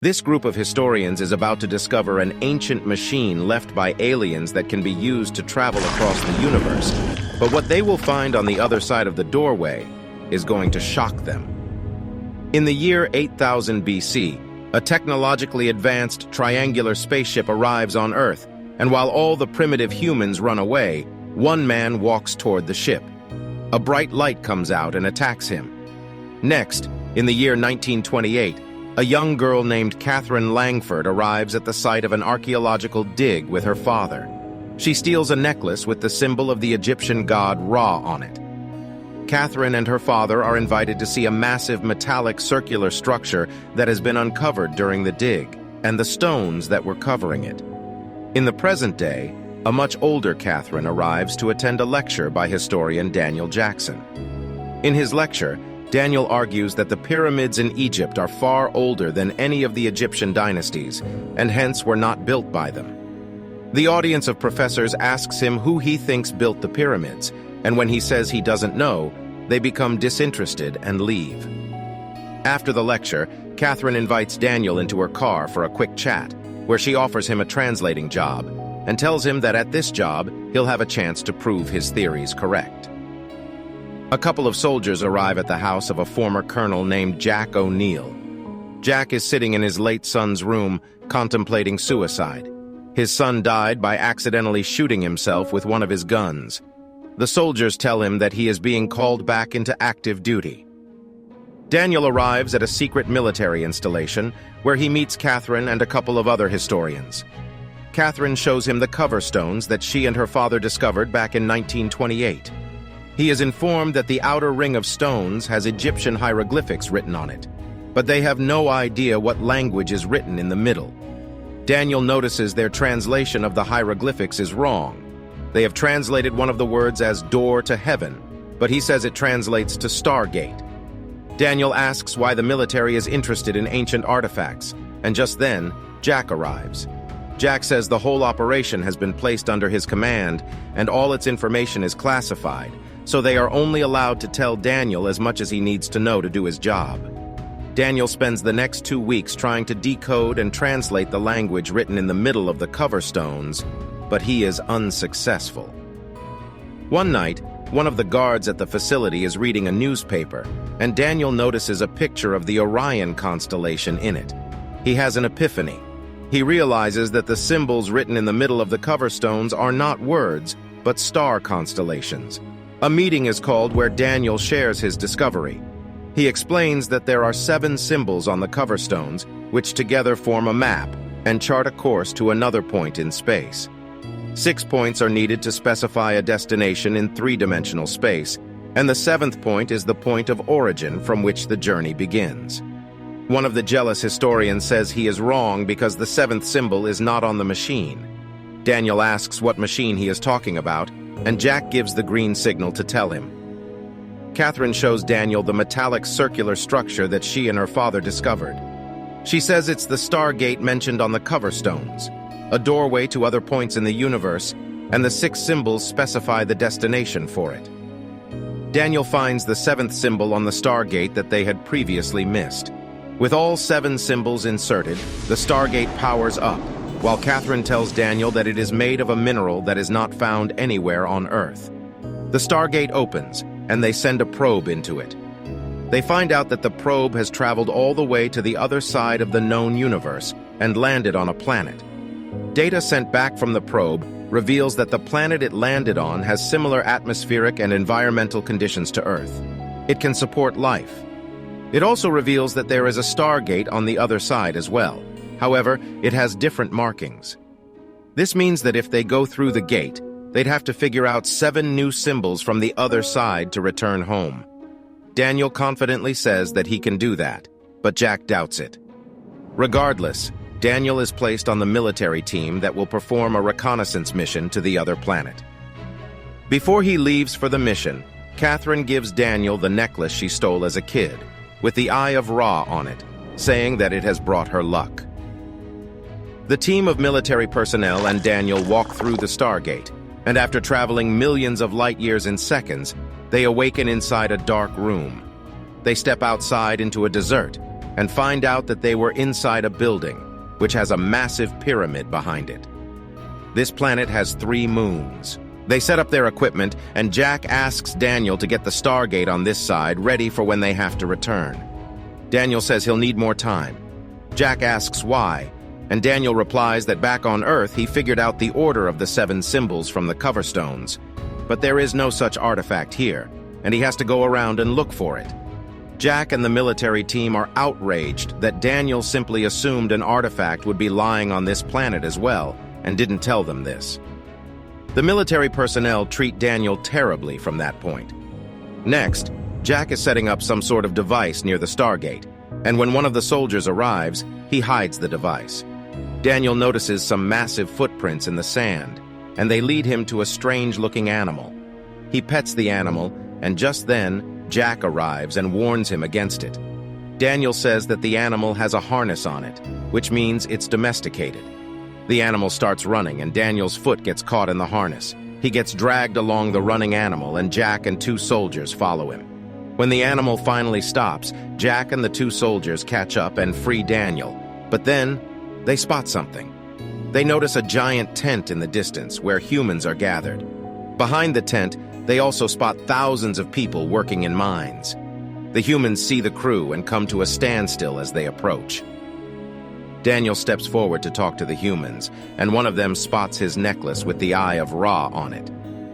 This group of historians is about to discover an ancient machine left by aliens that can be used to travel across the universe. But what they will find on the other side of the doorway is going to shock them. In the year 8000 BC, a technologically advanced triangular spaceship arrives on Earth, and while all the primitive humans run away, one man walks toward the ship. A bright light comes out and attacks him. Next, in the year 1928, a young girl named Catherine Langford arrives at the site of an archaeological dig with her father. She steals a necklace with the symbol of the Egyptian god Ra on it. Catherine and her father are invited to see a massive metallic circular structure that has been uncovered during the dig, and the stones that were covering it. In the present day, a much older Catherine arrives to attend a lecture by historian Daniel Jackson. In his lecture, Daniel argues that the pyramids in Egypt are far older than any of the Egyptian dynasties, and hence were not built by them. The audience of professors asks him who he thinks built the pyramids, and when he says he doesn't know, they become disinterested and leave. After the lecture, Catherine invites Daniel into her car for a quick chat, where she offers him a translating job, and tells him that at this job, he'll have a chance to prove his theories correct. A couple of soldiers arrive at the house of a former colonel named Jack O'Neill. Jack is sitting in his late son's room, contemplating suicide. His son died by accidentally shooting himself with one of his guns. The soldiers tell him that he is being called back into active duty. Daniel arrives at a secret military installation, where he meets Catherine and a couple of other historians. Catherine shows him the cover stones that she and her father discovered back in 1928. He is informed that the outer ring of stones has Egyptian hieroglyphics written on it, but they have no idea what language is written in the middle. Daniel notices their translation of the hieroglyphics is wrong. They have translated one of the words as door to heaven, but he says it translates to Stargate. Daniel asks why the military is interested in ancient artifacts, and just then, Jack arrives. Jack says the whole operation has been placed under his command, and all its information is classified, so they are only allowed to tell Daniel as much as he needs to know to do his job. Daniel spends the next 2 weeks trying to decode and translate the language written in the middle of the cover stones, but he is unsuccessful. One night, one of the guards at the facility is reading a newspaper, and Daniel notices a picture of the Orion constellation in it. He has an epiphany. He realizes that the symbols written in the middle of the cover stones are not words, but star constellations. A meeting is called where Daniel shares his discovery. He explains that there are 7 symbols on the cover stones, which together form a map and chart a course to another point in space. 6 points are needed to specify a destination in 3-dimensional space, and the 7th point is the point of origin from which the journey begins. One of the jealous historians says he is wrong because the 7th symbol is not on the machine. Daniel asks what machine he is talking about, and Jack gives the green signal to tell him. Catherine shows Daniel the metallic circular structure that she and her father discovered. She says it's the Stargate mentioned on the cover stones, a doorway to other points in the universe, and the 6 symbols specify the destination for it. Daniel finds the 7th symbol on the Stargate that they had previously missed. With all 7 symbols inserted, the Stargate powers up, while Catherine tells Daniel that it is made of a mineral that is not found anywhere on Earth. The Stargate opens, and they send a probe into it. They find out that the probe has traveled all the way to the other side of the known universe and landed on a planet. Data sent back from the probe reveals that the planet it landed on has similar atmospheric and environmental conditions to Earth. It can support life. It also reveals that there is a Stargate on the other side as well. However, it has different markings. This means that if they go through the gate, they'd have to figure out 7 new symbols from the other side to return home. Daniel confidently says that he can do that, but Jack doubts it. Regardless, Daniel is placed on the military team that will perform a reconnaissance mission to the other planet. Before he leaves for the mission, Catherine gives Daniel the necklace she stole as a kid, with the Eye of Ra on it, saying that it has brought her luck. The team of military personnel and Daniel walk through the Stargate, and after traveling millions of light years in seconds, they awaken inside a dark room. They step outside into a desert, and find out that they were inside a building, which has a massive pyramid behind it. This planet has 3 moons. They set up their equipment, and Jack asks Daniel to get the Stargate on this side ready for when they have to return. Daniel says he'll need more time. Jack asks why, and Daniel replies that back on Earth he figured out the order of the 7 symbols from the cover stones. But there is no such artifact here, and he has to go around and look for it. Jack and the military team are outraged that Daniel simply assumed an artifact would be lying on this planet as well, and didn't tell them this. The military personnel treat Daniel terribly from that point. Next, Jack is setting up some sort of device near the Stargate, and when one of the soldiers arrives, he hides the device. Daniel notices some massive footprints in the sand, and they lead him to a strange-looking animal. He pets the animal, and just then, Jack arrives and warns him against it. Daniel says that the animal has a harness on it, which means it's domesticated. The animal starts running, and Daniel's foot gets caught in the harness. He gets dragged along the running animal, and Jack and 2 soldiers follow him. When the animal finally stops, Jack and the 2 soldiers catch up and free Daniel. But then, they spot something. They notice a giant tent in the distance where humans are gathered. Behind the tent, they also spot thousands of people working in mines. The humans see the crew and come to a standstill as they approach. Daniel steps forward to talk to the humans, and one of them spots his necklace with the Eye of Ra on it.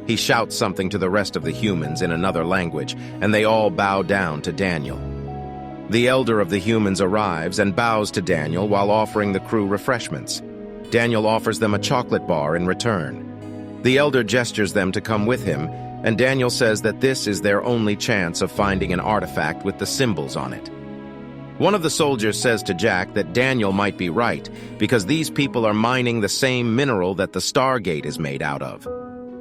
He shouts something to the rest of the humans in another language, and they all bow down to Daniel. The elder of the humans arrives and bows to Daniel while offering the crew refreshments. Daniel offers them a chocolate bar in return. The elder gestures them to come with him, and Daniel says that this is their only chance of finding an artifact with the symbols on it. One of the soldiers says to Jack that Daniel might be right, because these people are mining the same mineral that the Stargate is made out of.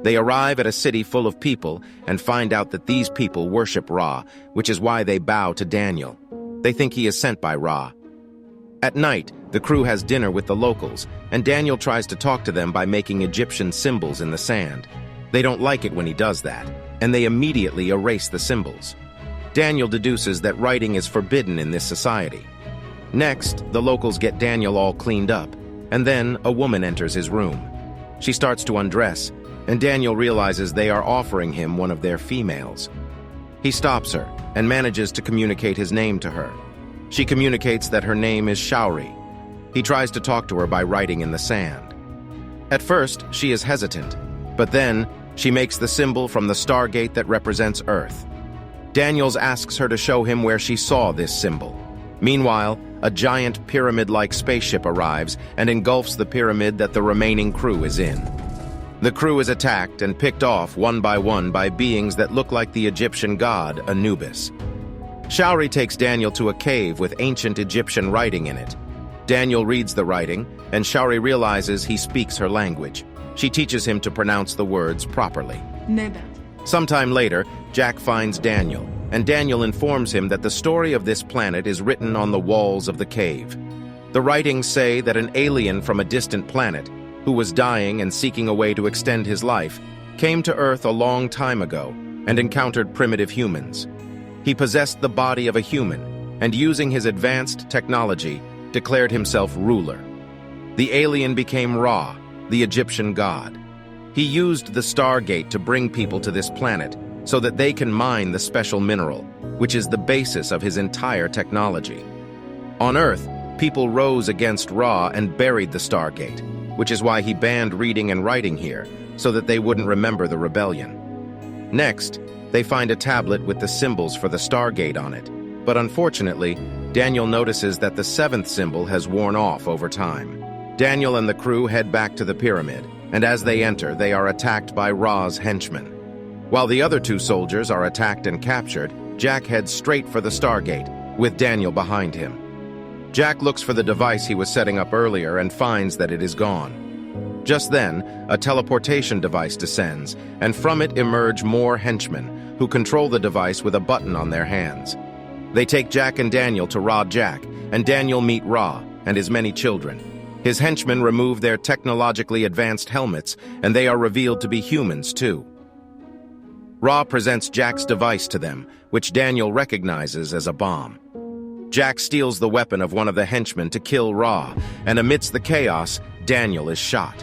They arrive at a city full of people and find out that these people worship Ra, which is why they bow to Daniel. They think he is sent by Ra. At night, the crew has dinner with the locals, and Daniel tries to talk to them by making Egyptian symbols in the sand. They don't like it when he does that, and they immediately erase the symbols. Daniel deduces that writing is forbidden in this society. Next, the locals get Daniel all cleaned up, and then a woman enters his room. She starts to undress, and Daniel realizes they are offering him one of their females. He stops her and manages to communicate his name to her. She communicates that her name is Shauri. He tries to talk to her by writing in the sand. At first, she is hesitant, but then she makes the symbol from the Stargate that represents Earth. Daniels asks her to show him where she saw this symbol. Meanwhile, a giant pyramid-like spaceship arrives and engulfs the pyramid that the remaining crew is in. The crew is attacked and picked off one by beings that look like the Egyptian god Anubis. Shauri takes Daniel to a cave with ancient Egyptian writing in it. Daniel reads the writing, and Shauri realizes he speaks her language. She teaches him to pronounce the words properly. Neba. Sometime later, Jack finds Daniel, and Daniel informs him that the story of this planet is written on the walls of the cave. The writings say that an alien from a distant planet, who was dying and seeking a way to extend his life, came to Earth a long time ago and encountered primitive humans. He possessed the body of a human, and using his advanced technology, declared himself ruler. The alien became Ra, the Egyptian god. He used the Stargate to bring people to this planet so that they can mine the special mineral, which is the basis of his entire technology. On Earth, people rose against Ra and buried the Stargate, which is why he banned reading and writing here, so that they wouldn't remember the rebellion. Next, they find a tablet with the symbols for the Stargate on it, but unfortunately, Daniel notices that the 7th symbol has worn off over time. Daniel and the crew head back to the pyramid, and as they enter, they are attacked by Ra's henchmen. While the other 2 soldiers are attacked and captured, Jack heads straight for the Stargate, with Daniel behind him. Jack looks for the device he was setting up earlier and finds that it is gone. Just then, a teleportation device descends, and from it emerge more henchmen, who control the device with a button on their hands. They take Jack and Daniel to Ra Jack, and Daniel meet Ra and his many children. His henchmen remove their technologically advanced helmets, and they are revealed to be humans, too. Ra presents Jack's device to them, which Daniel recognizes as a bomb. Jack steals the weapon of one of the henchmen to kill Ra, and amidst the chaos, Daniel is shot.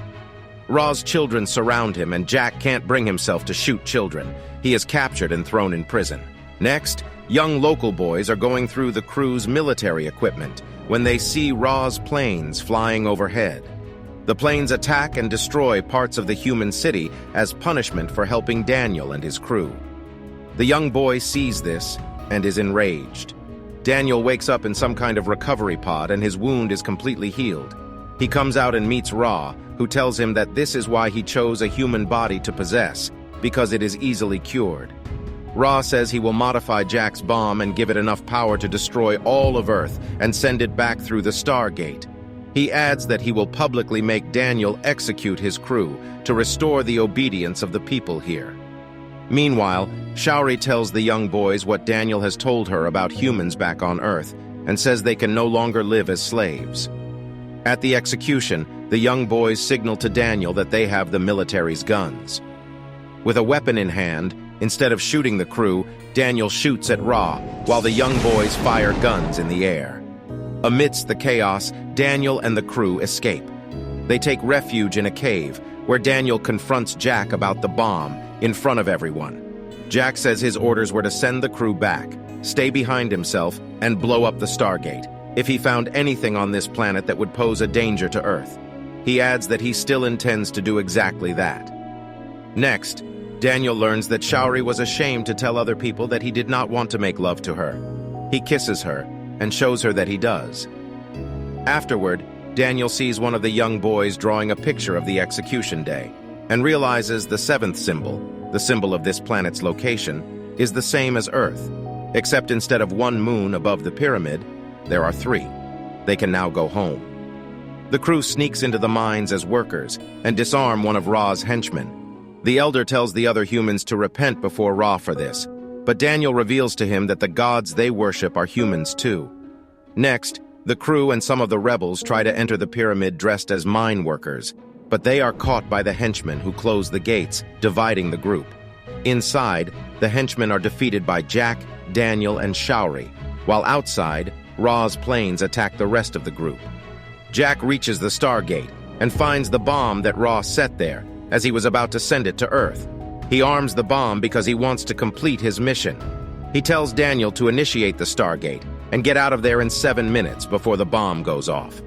Ra's children surround him, and Jack can't bring himself to shoot children. He is captured and thrown in prison. Next, young local boys are going through the crew's military equipment when they see Ra's planes flying overhead. The planes attack and destroy parts of the human city as punishment for helping Daniel and his crew. The young boy sees this and is enraged. Daniel wakes up in some kind of recovery pod and his wound is completely healed. He comes out and meets Ra, who tells him that this is why he chose a human body to possess, because it is easily cured. Ra says he will modify Jack's bomb and give it enough power to destroy all of Earth and send it back through the Stargate. He adds that he will publicly make Daniel execute his crew to restore the obedience of the people here. Meanwhile, Shaury tells the young boys what Daniel has told her about humans back on Earth and says they can no longer live as slaves. At the execution, the young boys signal to Daniel that they have the military's guns. With a weapon in hand, instead of shooting the crew, Daniel shoots at Ra, while the young boys fire guns in the air. Amidst the chaos, Daniel and the crew escape. They take refuge in a cave, where Daniel confronts Jack about the bomb in front of everyone. Jack says his orders were to send the crew back, stay behind himself, and blow up the Stargate if he found anything on this planet that would pose a danger to Earth. He adds that he still intends to do exactly that. Next, Daniel learns that Shaury was ashamed to tell other people that he did not want to make love to her. He kisses her and shows her that he does. Afterward, Daniel sees one of the young boys drawing a picture of the execution day and realizes the seventh symbol, the symbol of this planet's location, is the same as Earth, except instead of one moon above the pyramid, there are 3. They can now go home. The crew sneaks into the mines as workers and disarm one of Ra's henchmen. The Elder tells the other humans to repent before Ra for this, but Daniel reveals to him that the gods they worship are humans too. Next, the crew and some of the rebels try to enter the pyramid dressed as mine workers, but they are caught by the henchmen who close the gates, dividing the group. Inside, the henchmen are defeated by Jack, Daniel, and Shaury, while outside, Ra's planes attack the rest of the group. Jack reaches the Stargate and finds the bomb that Ra set there as he was about to send it to Earth. He arms the bomb because he wants to complete his mission. He tells Daniel to initiate the Stargate and get out of there in 7 minutes before the bomb goes off.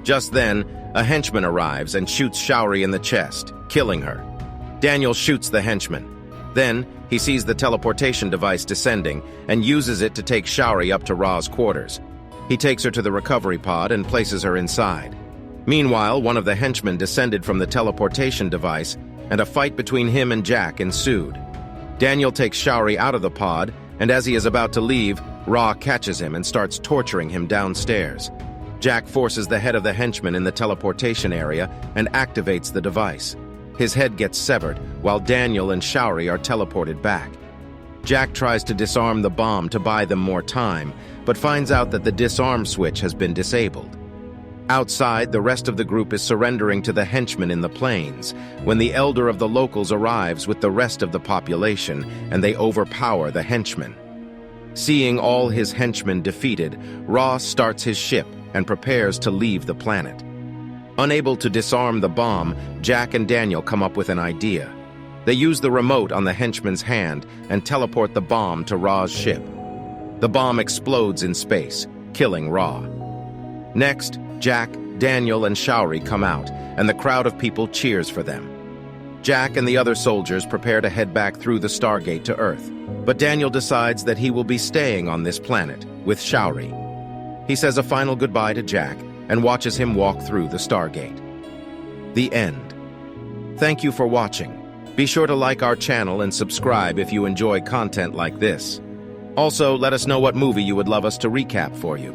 Just then, a henchman arrives and shoots Shaury in the chest, killing her. Daniel shoots the henchman. Then, he sees the teleportation device descending and uses it to take Shaury up to Ra's quarters. He takes her to the recovery pod and places her inside. Meanwhile, one of the henchmen descended from the teleportation device, and a fight between him and Jack ensued. Daniel takes Shaury out of the pod, and as he is about to leave, Ra catches him and starts torturing him downstairs. Jack forces the head of the henchman in the teleportation area and activates the device. His head gets severed, while Daniel and Shaury are teleported back. Jack tries to disarm the bomb to buy them more time, but finds out that the disarm switch has been disabled. Outside, the rest of the group is surrendering to the henchmen in the plains, when the elder of the locals arrives with the rest of the population, and they overpower the henchmen. Seeing all his henchmen defeated, Ra starts his ship and prepares to leave the planet. Unable to disarm the bomb, Jack and Daniel come up with an idea. They use the remote on the henchman's hand and teleport the bomb to Ra's ship. The bomb explodes in space, killing Ra. Next, Jack, Daniel, and Shaury come out, and the crowd of people cheers for them. Jack and the other soldiers prepare to head back through the Stargate to Earth, but Daniel decides that he will be staying on this planet with Shaury. He says a final goodbye to Jack and watches him walk through the Stargate. The end. Thank you for watching. Be sure to like our channel and subscribe if you enjoy content like this. Also, let us know what movie you would love us to recap for you.